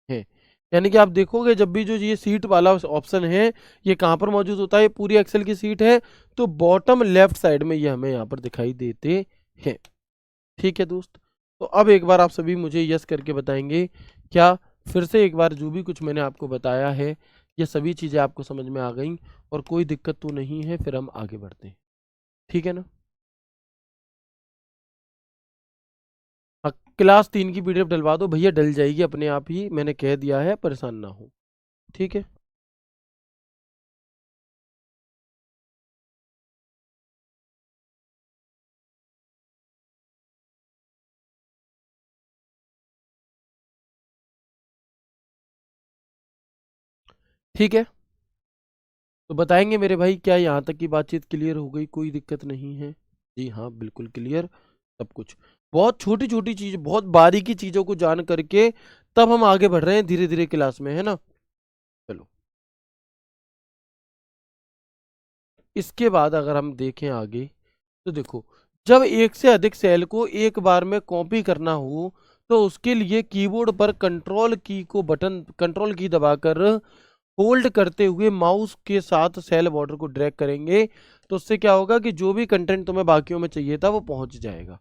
हैं। यानी कि आप देखोगे जब भी जो ये सीट वाला ऑप्शन है ये कहां पर मौजूद होता है, ये पूरी एक्सेल की सीट है तो बॉटम लेफ्ट साइड में ये हमें यहाँ पर दिखाई देते हैं। ठीक है दोस्त, तो अब एक बार आप सभी मुझे यस करके बताएंगे क्या फिर से एक बार जो भी कुछ मैंने आपको बताया है ये सभी चीज़ें आपको समझ में आ गई और कोई दिक्कत तो नहीं है? फिर हम आगे बढ़ते हैं, ठीक है ना। क्लास 3 की पीडीएफ डलवा दो भैया, डल जाएगी अपने आप ही, मैंने कह दिया है, परेशान ना हो, ठीक है। ठीक है, तो बताएंगे मेरे भाई क्या यहाँ तक की बातचीत क्लियर हो गई? कोई दिक्कत नहीं है? जी हाँ बिल्कुल क्लियर सब कुछ। बहुत छोटी छोटी चीज, बहुत बारीकी चीजों को जान करके तब हम आगे बढ़ रहे हैं धीरे धीरे क्लास में, है ना। चलो, इसके बाद अगर हम देखें आगे तो देखो, जब एक से अधिक सेल को एक बार में कॉपी करना हो तो उसके लिए कीबोर्ड पर कंट्रोल की दबाकर होल्ड करते हुए माउस के साथ सेल बॉर्डर को ड्रैग करेंगे तो उससे क्या होगा कि जो भी कंटेंट तुम्हें बाकियों में चाहिए था वो पहुंच जाएगा।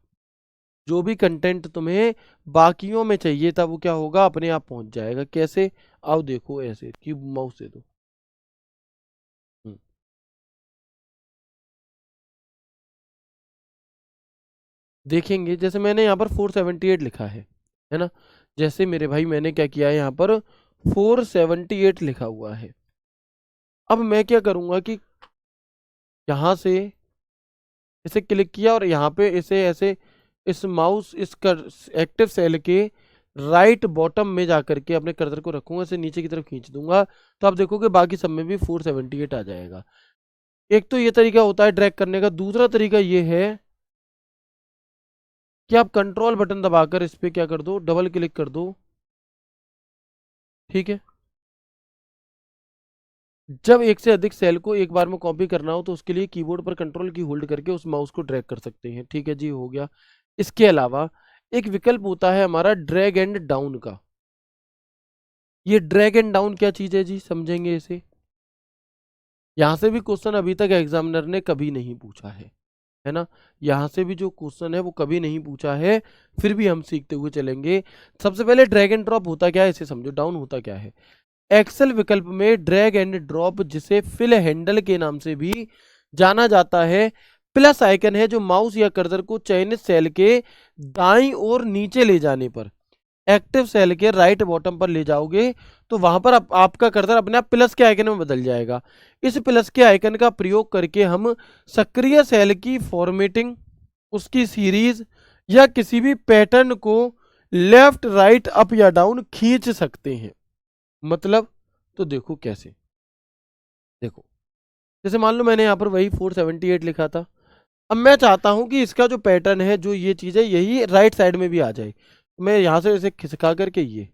जो भी कंटेंट तुम्हें बाकियों में चाहिए था वो क्या होगा, अपने आप पहुंच जाएगा। कैसे? आओ देखो, ऐसे कि माउस दे दो। हम्म, देखेंगे जैसे मैंने यहाँ पर 478 लिखा है ना। जैसे मेरे भाई मैंने क्या किया है, यहाँ पर 478 लिखा हुआ है। अब मैं क्या करूंगा कि यहाँ से इसे क्लिक किया और यहाँ पे इसे ऐसे इस माउस इस एक्टिव सेल के राइट बॉटम में जाकर के अपने कर्सर को रखूंगा, इसे नीचे की तरफ खींच दूंगा तो आप देखोगे बाकी सब में भी 478 आ जाएगा। एक तो ये तरीका होता है ड्रैग करने का। दूसरा तरीका ये है कि आप कंट्रोल बटन दबाकर इस पे क्या कर दो, डबल क्लिक कर दो, ठीक है। जब एक से अधिक सेल को एक बार में कॉपी करना हो तो उसके लिए कीबोर्ड पर कंट्रोल की होल्ड करके उस माउस को ड्रैग कर सकते हैं, ठीक है जी, हो गया। इसके अलावा एक विकल्प होता है हमारा ड्रैग एंड डाउन का। ये ड्रैग एंड डाउन क्या चीज है जी, समझेंगे इसे। यहां से भी क्वेश्चन अभी तक एग्जामिनर ने कभी नहीं पूछा है ना। यहां से भी जो क्वेश्चन है वो कभी नहीं पूछा है, फिर भी हम सीखते हुए चलेंगे। सबसे पहले ड्रैग एंड ड्रॉप होता क्या है इसे समझो। डाउन होता क्या है? एक्सेल विकल्प में ड्रैग एंड ड्रॉप, जिसे फिल हैंडल के नाम से भी जाना जाता है, प्लस आइकन है जो माउस या कर्सर को चयनित सेल के दाईं ओर नीचे ले जाने पर एक्टिव सेल के राइट बॉटम पर ले जाओगे तो वहां पर आपका कर्सर अपने आप प्लस के आइकन में बदल जाएगा। इस प्लस के आइकन का प्रयोग करके हम सक्रिय सेल की फॉर्मेटिंग, उसकी सीरीज या किसी भी पैटर्न को लेफ्ट राइट अप या डाउन खींच सकते हैं। मतलब तो देखो कैसे, देखो जैसे मान लो मैंने यहाँ पर वही 478 लिखा था। अब मैं चाहता हूं कि इसका जो पैटर्न है, जो ये चीज़ है, यही राइट साइड में भी आ जाए। मैं यहाँ से ऐसे खिसका करके ये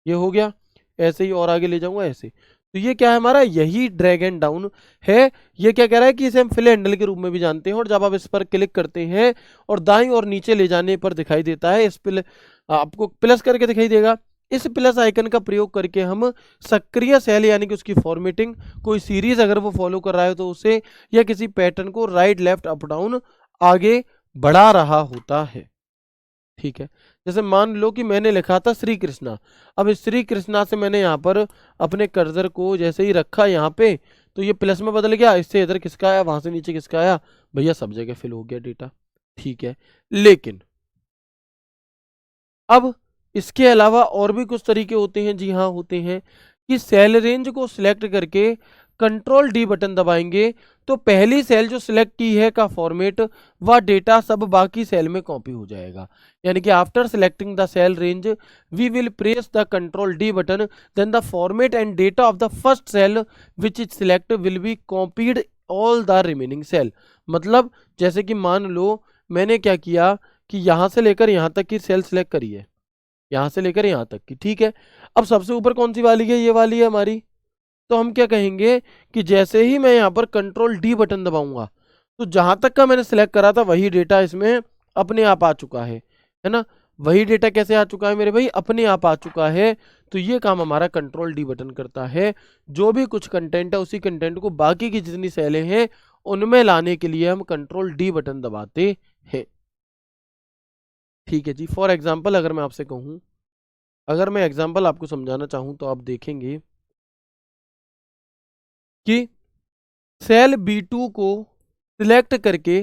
हो गया, ऐसे ही और आगे ले जाऊंगा ऐसे। तो ये क्या है हमारा, यही ड्रैग एंड डाउन है। ये क्या कह रहा है कि इसे हम फिल हैंडल के रूप में भी जानते हैं। और जब आप इस पर क्लिक करते हैं और दाईं और नीचे ले जाने पर दिखाई देता है, इस आपको प्लस करके दिखाई देगा। इस प्लस आइकन का प्रयोग करके हम सक्रिय सेल यानी कि उसकी फॉर्मेटिंग, कोई सीरीज अगर वो फॉलो कर रहा है तो उसे, या किसी पैटर्न को राइट लेफ्ट अप डाउन आगे बढ़ा रहा होता है। ठीक है, जैसे मान लो कि मैंने लिखा था श्री कृष्णा। अब इस श्री कृष्णा से मैंने यहाँ पर अपने कर्सर को जैसे ही रखा यहाँ पे, तो ये प्लस में बदल गया, इससे इधर किसका आया, वहां से नीचे किसका आया, भैया सब जगह फिल हो गया डेटा। ठीक है, लेकिन अब इसके अलावा और भी कुछ तरीके होते हैं। जी हाँ, होते हैं कि सेल रेंज को सिलेक्ट करके कंट्रोल डी बटन दबाएंगे तो पहली सेल जो सिलेक्ट की है का फॉर्मेट व डेटा सब बाकी सेल में कॉपी हो जाएगा। यानी कि after selecting the cell range we will press the control D button, then the format and data of the first cell which is select will be copied all the remaining cell. मतलब जैसे कि मान लो मैंने क्या किया कि यहां से लेकर यहां तक की सेल सिलेक्ट करी है, यहां से लेकर यहां तक की। ठीक है, अब सबसे ऊपर कौन सी वाली है, ये वाली है हमारी। तो हम क्या कहेंगे कि जैसे ही मैं यहाँ पर कंट्रोल डी बटन दबाऊंगा तो जहां तक का मैंने सिलेक्ट करा था वही डेटा इसमें अपने आप आ चुका है ना। वही डेटा कैसे आ चुका है मेरे भाई, अपने आप आ चुका है। तो ये काम हमारा कंट्रोल डी बटन करता है। जो भी कुछ कंटेंट है उसी कंटेंट को बाकी की जितनी सेलें हैं उनमें लाने के लिए हम कंट्रोल डी बटन दबाते हैं। ठीक है जी, फॉर एग्जाम्पल अगर मैं आपसे कहूँ, अगर मैं एग्जाम्पल आपको समझाना चाहूँ तो आप देखेंगे कि सेल B2 को सिलेक्ट करके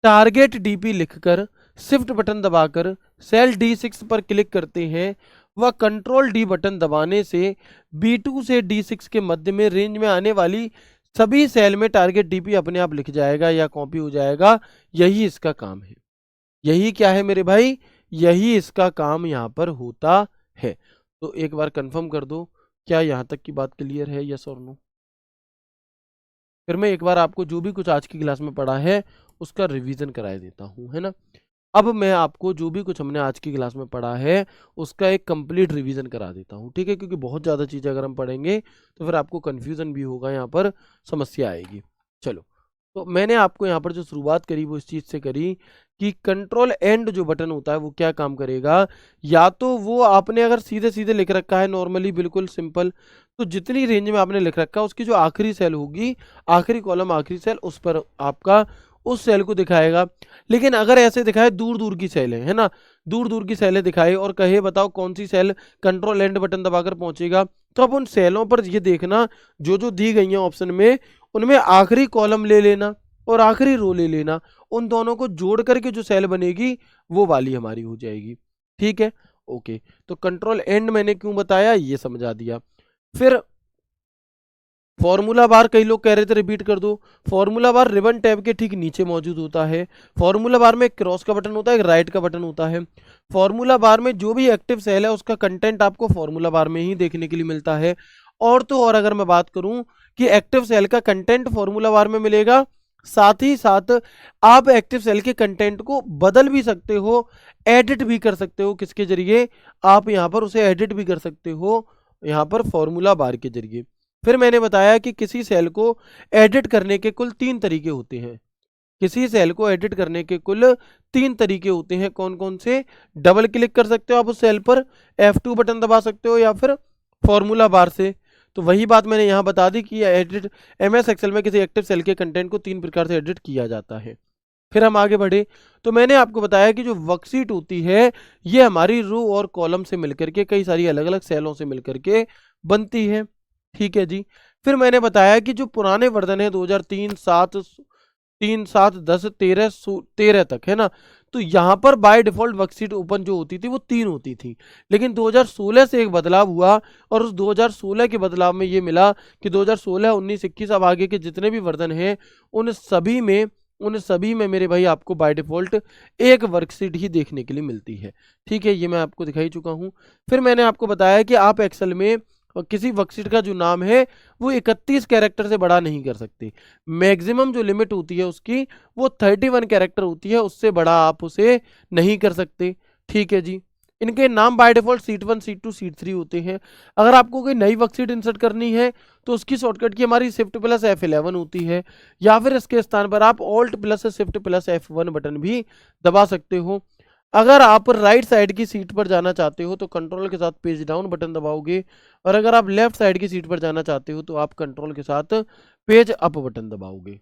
टारगेट डीपी लिखकर शिफ्ट बटन दबाकर सेल D6 पर क्लिक करते हैं व कंट्रोल डी बटन दबाने से B2 से D6 के मध्य में रेंज में आने वाली सभी सेल में टारगेट डीपी अपने आप लिख जाएगा या कॉपी हो जाएगा। यही इसका काम है। यही क्या है मेरे भाई, यही इसका काम यहाँ पर होता है। तो एक बार कंफर्म कर दो, क्या यहाँ तक की बात क्लियर है, यस और नो। फिर मैं एक बार आपको जो भी कुछ आज की क्लास में पढ़ा है उसका रिवीजन कराए देता हूँ, है ना। अब मैं आपको जो भी कुछ हमने आज की क्लास में पढ़ा है उसका एक कंप्लीट रिवीजन करा देता हूँ। ठीक है, क्योंकि बहुत ज़्यादा चीज़ें अगर हम पढ़ेंगे तो फिर आपको कन्फ्यूज़न भी होगा, यहाँ पर समस्या आएगी। चलो, तो मैंने आपको यहाँ पर जो शुरुआत करी वो इस चीज़ से करी कि कंट्रोल एंड जो बटन होता है वो क्या काम करेगा। या तो वो आपने अगर सीधे सीधे लिख रखा है नॉर्मली बिल्कुल सिंपल, तो जितनी रेंज में आपने लिख रखा है उसकी जो आखिरी सेल होगी, आखिरी कॉलम आखिरी सेल, उस पर आपका उस सेल को दिखाएगा। लेकिन अगर ऐसे दिखाए दूर दूर की सेलें, है ना, दूर दूर की सेलें दिखाए और कहे बताओ कौन सी सेल कंट्रोल एंड बटन दबाकर पहुंचेगा, तो अब उन सेलों पर ये देखना जो जो दी गई हैं ऑप्शन में, उनमें आखिरी कॉलम ले लेना और आखिरी रो ले लेना। उन दोनों को जोड़ करके जो सेल बनेगी वो वाली हमारी हो जाएगी। ठीक है, ओके। तो कंट्रोल एंड मैंने क्यों बताया ये समझा दिया। फिर फॉर्मूला बार, कई लोग कह रहे थे रिपीट कर दो। फॉर्मूला बार रिबन टैब के ठीक नीचे मौजूद होता है। फॉर्मूला बार में एक क्रॉस का बटन होता है, एक राइट का बटन होता है। फॉर्मूला बार में जो भी एक्टिव सेल है उसका कंटेंट आपको फॉर्मूला बार में ही देखने के लिए मिलता है। और तो और अगर मैं बात करूं कि एक्टिव सेल का कंटेंट फॉर्मूला बार में मिलेगा, साथ ही साथ आप एक्टिव सेल के कंटेंट को बदल भी सकते हो, एडिट भी कर सकते हो। किसके जरिए, आप यहाँ पर उसे एडिट भी कर सकते हो, यहाँ पर फॉर्मूला बार के जरिए। फिर मैंने बताया कि किसी सेल को एडिट करने के कुल 3 तरीके होते हैं। किसी सेल को एडिट करने के कुल 3 तरीके होते हैं। कौन कौन से, डबल क्लिक कर सकते हो आप उस सेल पर, F2 बटन दबा सकते हो, या फिर फॉर्मूला बार से। तो वही बात मैंने यहाँ बता दी कि एडिट MS एक्सेल में किसी एक्टिव सेल के कंटेंट को 3 प्रकार से एडिट किया जाता है। फिर हम आगे बढ़े तो मैंने आपको बताया कि जो वर्कशीट होती है ये हमारी रो और कॉलम से मिलकर के, कई सारी अलग अलग सेलों से मिलकर के बनती है। ठीक है जी। फिर मैंने बताया कि जो पुराने वर्जन है 2003, 7, 3, 7, 10, 13 तक, है ना, तो यहाँ पर बाय डिफॉल्ट वर्कशीट ओपन जो होती थी वो 3 होती थी। लेकिन 2016 से एक बदलाव हुआ और उस 2016 के बदलाव में ये मिला कि 2016, 19, 21 अब आगे के जितने भी वर्जन हैं उन सभी में उन सभी में मेरे भाई आपको बाय डिफ़ॉल्ट एक वर्कशीट ही देखने के लिए मिलती है। ठीक है, ये मैं आपको दिखा ही चुका हूँ। फिर मैंने आपको बताया कि आप एक्सेल में किसी वर्कशीट का जो नाम है वो 31 कैरेक्टर से बड़ा नहीं कर सकते। मैक्सिमम जो लिमिट होती है उसकी वो 31 कैरेक्टर होती है, उससे बड़ा आप उसे नहीं कर सकते। ठीक है जी। इनके नाम by default sheet 1, sheet 2, sheet 3 होते हैं। अगर आपको कोई नई वर्कशीट इंसर्ट करनी है तो उसकी शॉर्टकट की हमारी शिफ्ट प्लस F11 होती है, या फिर इसके स्थान पर आप alt plus shift plus F1 button भी दबा सकते हो। अगर आप राइट साइड की सीट पर जाना चाहते हो तो कंट्रोल के साथ पेज डाउन बटन दबाओगे, और अगर आप लेफ्ट साइड की सीट पर जाना चाहते हो तो आप कंट्रोल के साथ पेज अप बटन दबाओगे।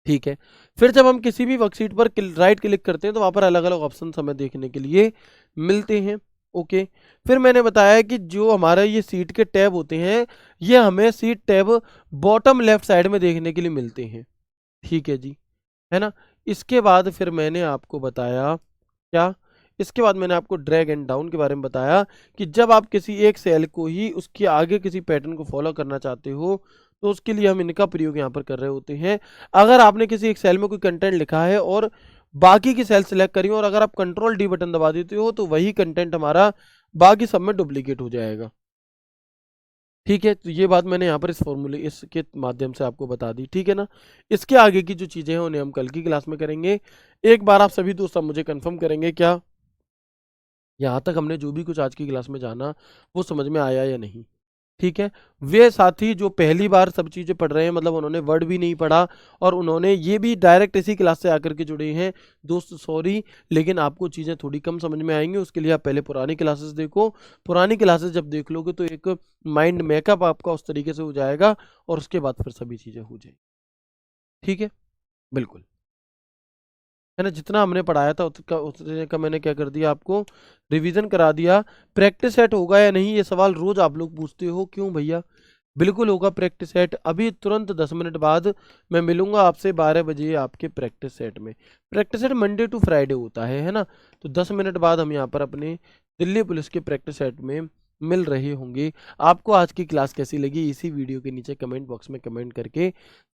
ठीक है, फिर जब हम किसी भी वर्कशीट पर राइट क्लिक करते हैं तो वहाँ पर अलग अलग ऑप्शन हमें देखने के लिए मिलते हैं। ओके, फिर मैंने बताया कि जो हमारा ये सीट के टैब होते हैं ये हमें seat tab bottom left side में देखने के लिए मिलते हैं। ठीक है जी, है ना। इसके बाद फिर मैंने आपको बताया क्या, इसके बाद मैंने आपको ड्रैग एंड डाउन के बारे में बताया कि जब आप किसी एक सेल को ही उसके आगे किसी पैटर्न को फॉलो करना चाहते हो तो उसके लिए हम इनका प्रयोग यहाँ पर कर रहे होते हैं। अगर आपने किसी एक सेल में कोई कंटेंट लिखा है और बाकी की सेल सेलेक्ट करी और अगर आप कंट्रोल डी बटन दबा देते हो तो वही कंटेंट हमारा बाकी सब में डुप्लीकेट हो जाएगा। ठीक है, तो ये बात मैंने यहाँ पर इस फॉर्मूले इसके माध्यम से आपको बता दी। ठीक है ना। इसके आगे की जो चीज़ें हैं उन्हें हम कल की क्लास में करेंगे। एक बार आप सभी दोस्त अब मुझे कंफर्म करेंगे क्या यहाँ तक हमने जो भी कुछ आज की क्लास में जाना वो समझ में आया या नहीं। ठीक है, वे साथी जो पहली बार सब चीज़ें पढ़ रहे हैं, मतलब उन्होंने वर्ड भी नहीं पढ़ा और उन्होंने ये भी डायरेक्ट इसी क्लास से आकर के जुड़े हैं, दोस्त सॉरी, लेकिन आपको चीज़ें थोड़ी कम समझ में आएंगी। उसके लिए आप पहले पुरानी क्लासेस देखो। पुरानी क्लासेस जब देख लोगे तो एक माइंड मेकअप आपका उस तरीके से हो जाएगा और उसके बाद फिर सभी चीज़ें हो जाएंगी। ठीक है, बिल्कुल, है ना। जितना हमने पढ़ाया था उतने का मैंने क्या कर दिया, आपको रिवीजन करा दिया। प्रैक्टिस सेट होगा या नहीं ये सवाल रोज आप लोग पूछते हो, क्यों भैया? बिल्कुल होगा प्रैक्टिस सेट। अभी तुरंत 10 मिनट बाद मैं मिलूंगा आपसे 12 बजे आपके प्रैक्टिस सेट में। Practice set Monday to Friday होता है ना। तो 10 मिनट बाद हम यहाँ पर अपने दिल्ली पुलिस के प्रैक्टिस सेट में मिल रहे होंगे। आपको आज की क्लास कैसी लगी इसी वीडियो के नीचे कमेंट बॉक्स में कमेंट करके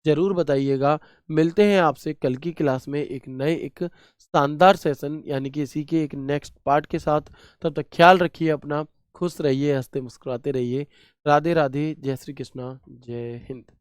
ज़रूर बताइएगा। मिलते हैं आपसे कल की क्लास में एक नए एक शानदार सेशन यानी कि इसी के एक नेक्स्ट पार्ट के साथ। तब तक ख्याल रखिए अपना, खुश रहिए, हंसते मुस्कुराते रहिए। राधे राधे, जय श्री कृष्णा, जय हिंद।